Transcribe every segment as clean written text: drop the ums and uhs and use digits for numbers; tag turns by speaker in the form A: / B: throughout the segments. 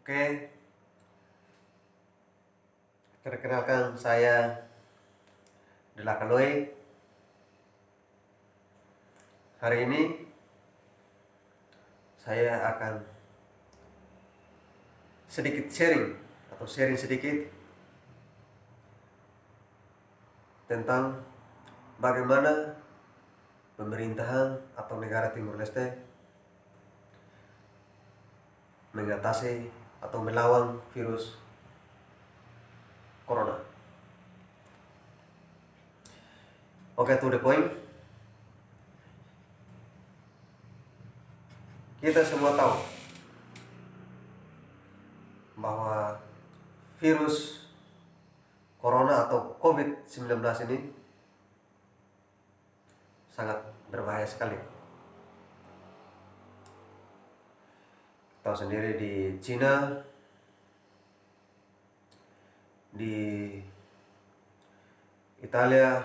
A: Oke, perkenalkan saya Delakaloi. Hari ini saya akan sedikit sharing sedikit tentang bagaimana pemerintahan atau negara Timur Leste mengatasi atau melawan virus corona. Oke, to the point. Kita semua tahu bahwa virus corona atau COVID-19 ini sangat berbahaya sekali. Tahu sendiri di Cina, di Italia,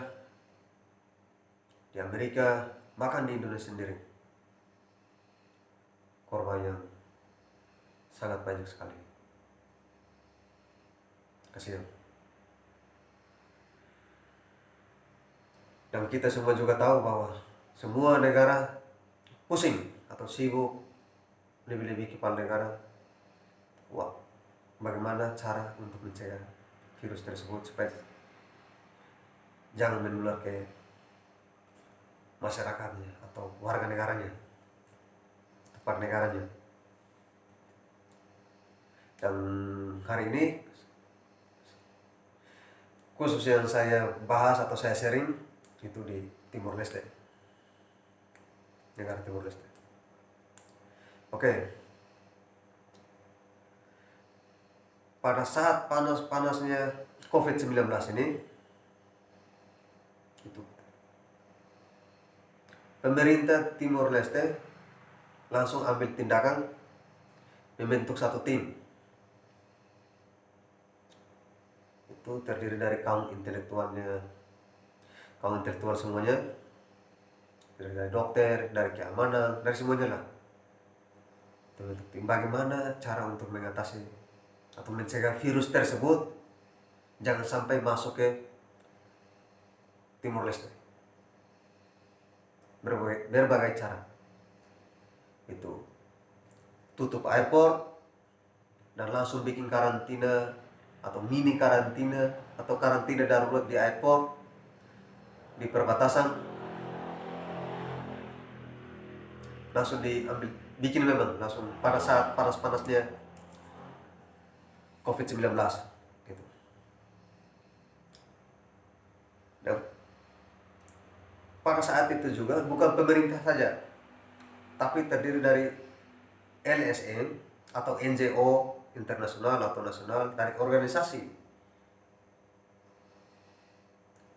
A: di Amerika, bahkan di Indonesia sendiri, korban yang sangat banyak sekali. Kasihan. Dan kita semua juga tahu bahwa semua negara pusing atau sibuk lebih-lebih kepala negara. Wah, bagaimana cara untuk mencegah virus tersebut supaya jangan menular ke masyarakatnya atau warga negaranya, tempat negaranya. Dan hari ini khusus yang saya bahas atau saya sharing itu di Timor Leste, negara Timor Leste. Oke, pada saat panas-panasnya COVID-19 ini, itu pemerintah Timor Leste langsung ambil tindakan membentuk satu tim. Itu terdiri dari kaum intelektual semuanya, dari dokter, dari keamanan, dari semuanya lah. Itu bentuk tim. Bagaimana cara untuk mengatasi atau mencegah virus tersebut jangan sampai masuk ke Timor Leste. Berbagai cara. Itu tutup airport dan langsung bikin karantina atau mini karantina atau karantina darurat di airport, di perbatasan, langsung bikin memang langsung pada saat panas-panasnya COVID-19 gitu. Dan pada saat itu juga bukan pemerintah saja, tapi terdiri dari LSM atau NGO internasional atau nasional, dari organisasi.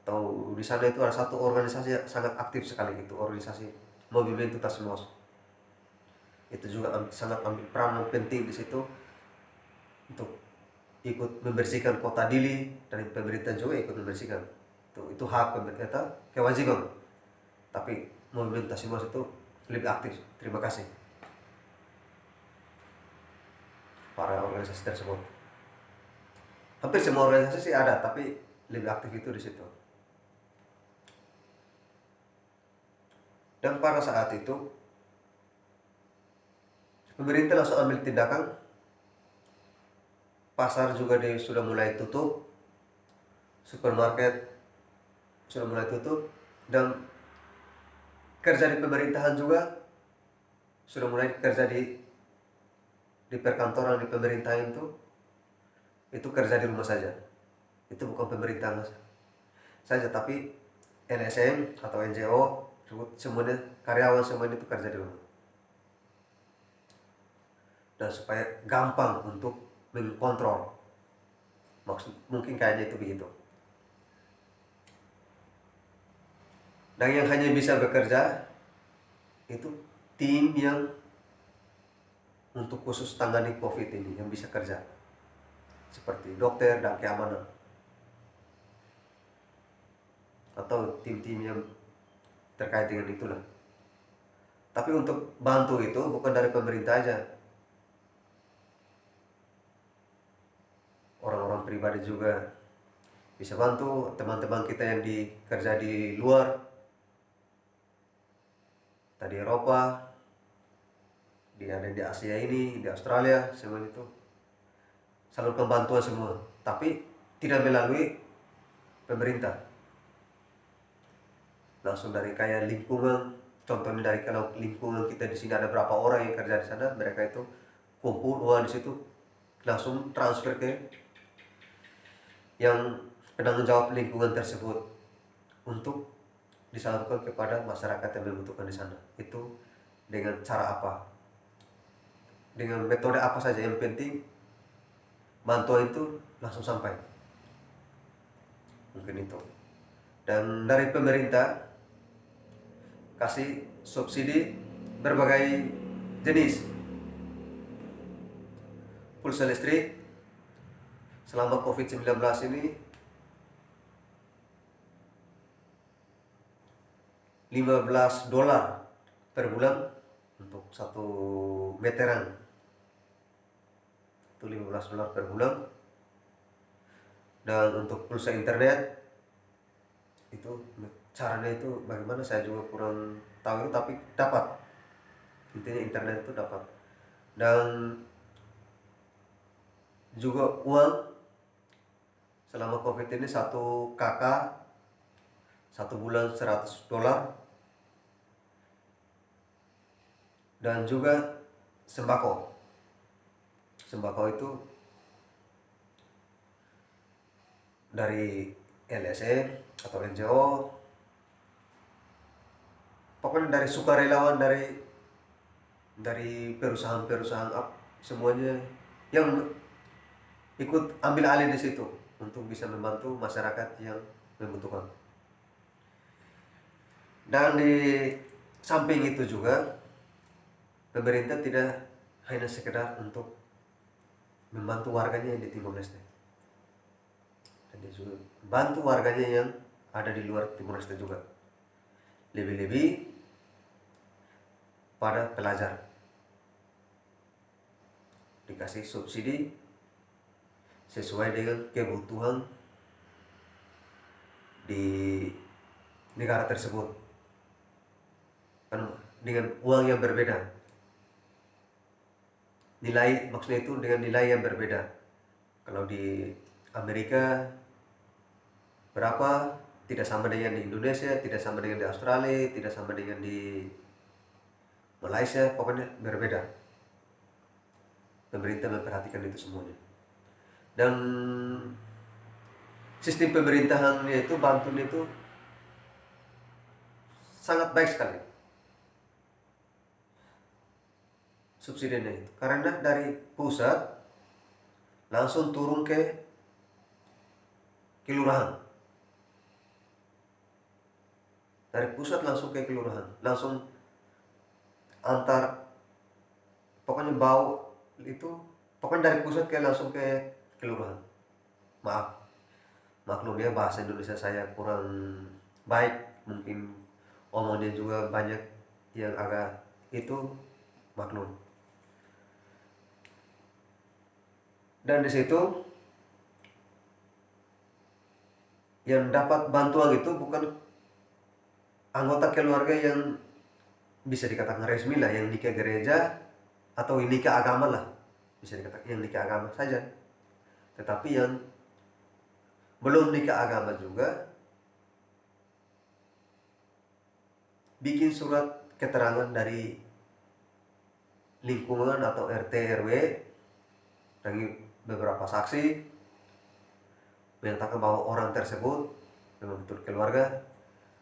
A: Atau di sana itu ada satu organisasi yang sangat aktif sekali, itu organisasi Movimento Tasmos. Itu juga sangat ambil peran penting di situ untuk ikut membersihkan kota Dili, dan pemerintah juga ikut membersihkan. Itu hak pemerintah, kewajiban. Tapi Movimento Tasmos itu lebih aktif. Terima kasih para organisasi tersebut. Hampir semua organisasi sih ada, tapi lebih aktif itu di situ. Dan pada saat itu pemerintah langsung ambil tindakan. Pasar juga sudah mulai tutup, supermarket sudah mulai tutup, dan kerja di pemerintahan juga sudah mulai kerja di perkantoran, di pemerintahan itu kerja di rumah saja. Itu bukan pemerintahan saja, tapi LSM atau NGO semuanya, karyawan semuanya itu kerja di rumah. Dan supaya gampang untuk mengkontrol, mungkin kayaknya itu begitu. Dan yang hanya bisa bekerja itu tim yang untuk khusus tangani COVID ini yang bisa kerja, seperti dokter dan keamanan, atau tim-tim yang terkait dengan itulah. Tapi untuk bantu itu bukan dari pemerintah aja, orang pribadi juga bisa bantu teman-teman kita yang kerja di luar, tadi Eropa, ada di Asia ini, di Australia, semua itu salurkan bantuan semua, tapi tidak melalui pemerintah, langsung dari kayak lingkungan. Contohnya dari kalau lingkungan kita di sini ada berapa orang yang kerja di sana, mereka itu kumpul uang di situ, langsung transfer ke yang penanggung jawab lingkungan tersebut untuk disalurkan kepada masyarakat yang membutuhkan di sana. Itu dengan cara apa? Dengan metode apa saja, yang penting bantuan itu langsung sampai. Mungkin itu. Dan dari pemerintah kasih subsidi berbagai jenis pulsa listrik selama COVID-19 ini 15 dolar per bulan untuk 1 meteran. Itu 15 dolar per bulan. Dan untuk pulsa internet itu caranya itu bagaimana saya juga kurang tahu itu, tapi dapat, intinya internet itu dapat. Dan juga uang selama COVID ini 1 KK 1 bulan 100 dolar. Dan juga sembako itu dari LSM atau NGO, pokoknya dari sukarelawan, dari perusahaan-perusahaan semuanya yang ikut ambil alih di situ untuk bisa membantu masyarakat yang membutuhkan. Dan di samping itu juga pemerintah tidak hanya sekedar untuk membantu warganya yang di Timor Leste, dan dia juga bantu warganya yang ada di luar Timor Leste juga, lebih-lebih pada pelajar, dikasih subsidi sesuai dengan kebutuhan di negara tersebut, kan dengan uang yang berbeda, nilai, maksudnya itu dengan nilai yang berbeda. Kalau di Amerika berapa, tidak sama dengan di Indonesia, tidak sama dengan di Australia, tidak sama dengan di Malaysia, pokoknya berbeda. Pemerintah memperhatikan itu semuanya. Dan sistem pemerintahannya itu, bantuan itu sangat baik sekali subsidinya itu, karena dari pusat langsung turun ke kelurahan, dari pusat langsung ke kelurahan, langsung antar, pokoknya bau itu, pokoknya dari pusat langsung ke kelurahan. Maklum ya, bahasa Indonesia saya kurang baik, mungkin omongnya juga banyak yang agak itu, maklum. Dan di situ yang dapat bantuan itu bukan anggota keluarga yang bisa dikatakan resmi lah, yang nikah gereja atau nikah agama lah, bisa dikatakan yang nikah agama saja, tetapi yang belum nikah agama juga bikin surat keterangan dari lingkungan atau RT RW dari beberapa saksi menyatakan bahwa orang tersebut memang betul keluarga,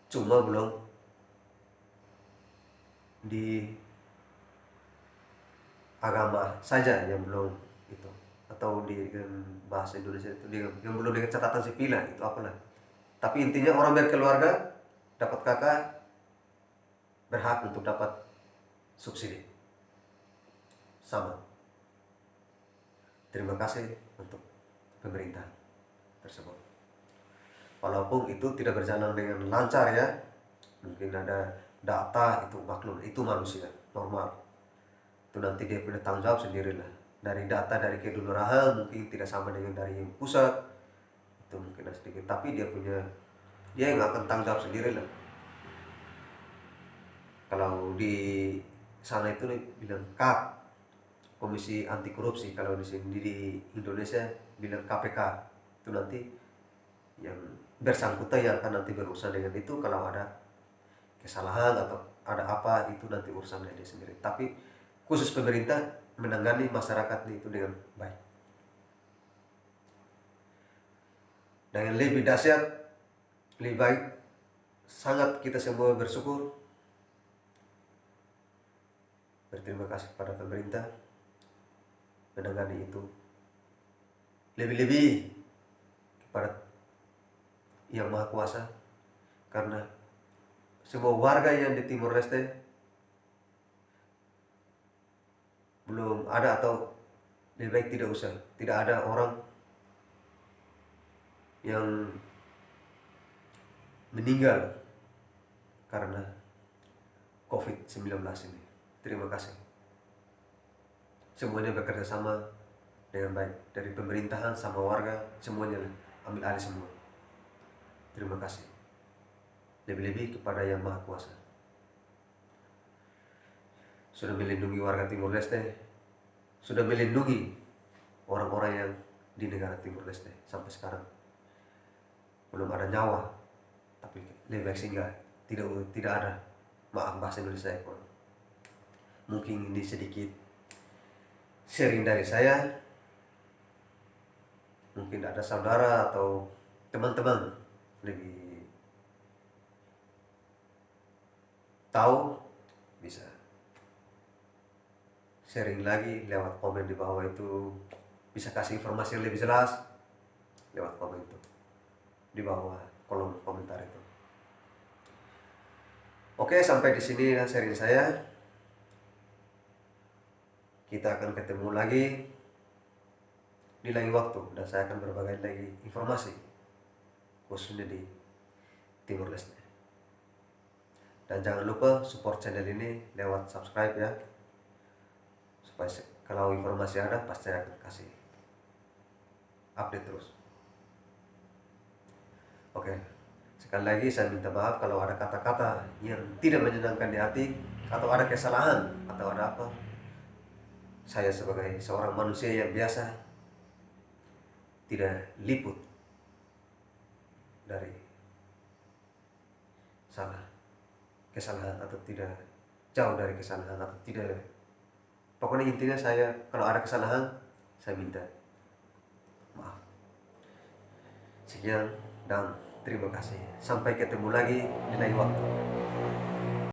A: cuma belum di agama saja yang belum itu, atau di bahasa Indonesia itu yang belum dengan catatan sipil lah, itu apalah. Tapi intinya orang berkeluarga dapat KK berhak untuk dapat subsidi sama. Terima kasih untuk pemerintah tersebut. Walaupun itu tidak berjalan dengan lancar ya, mungkin ada data, itu maklum, itu manusia normal, itu nanti dia punya tanggung jawab sendirilah. dari data dari kelurahan mungkin tidak sama dengan dari pusat, itu mungkin sedikit, tapi dia yang akan tanggung jawab sendiri lah. Kalau di sana itu bilang KAP, Komisi Anti Korupsi, kalau di sini di Indonesia bilang KPK. Itu nanti yang bersangkutan yang akan nanti berurusan dengan itu, kalau ada kesalahan atau ada apa itu nanti urusan dia sendiri. Tapi khusus pemerintah menangani masyarakat itu dengan baik. Dan yang lebih dahsyat, lebih baik, sangat kita semua bersyukur, berterima kasih kepada pemerintah menangani itu, lebih-lebih kepada Yang Maha Kuasa, karena semua warga yang di Timor Leste belum ada, atau lebih baik tidak ada orang yang meninggal karena COVID-19 ini. Terima kasih. Semuanya bekerja sama dengan baik, dari pemerintahan sama warga, semuanya ambil alih semua. Terima kasih. Lebih-lebih kepada Yang Maha Kuasa. Sudah melindungi warga Timor Leste, sudah melindungi orang-orang yang di negara Timor Leste sampai sekarang. Belum ada nyawa, tapi lebih baik sehingga tidak ada. Maaf bahasa Indonesia ya, mungkin ini sedikit sharing dari saya. Mungkin ada saudara atau teman-teman lebih tahu, bisa sharing lagi lewat komen di bawah itu, bisa kasih informasi yang lebih jelas lewat komen itu di bawah kolom komentar itu. Oke, sampai di sini sharing saya. Kita akan ketemu lagi di lain waktu, dan saya akan berbagi lagi informasi khususnya di Timor Leste. Dan jangan lupa support channel ini lewat subscribe ya, supaya kalau informasi ada pasti saya akan kasih update terus. Oke, sekali lagi saya minta maaf kalau ada kata-kata yang tidak menyenangkan di hati, atau ada kesalahan, atau ada apa. Saya sebagai seorang manusia yang biasa tidak liput dari kesalahan, atau tidak jauh dari kesalahan, atau tidak. Pokoknya intinya saya kalau ada kesalahan, saya minta maaf. Sekian dan terima kasih. Sampai ketemu lagi di lain waktu.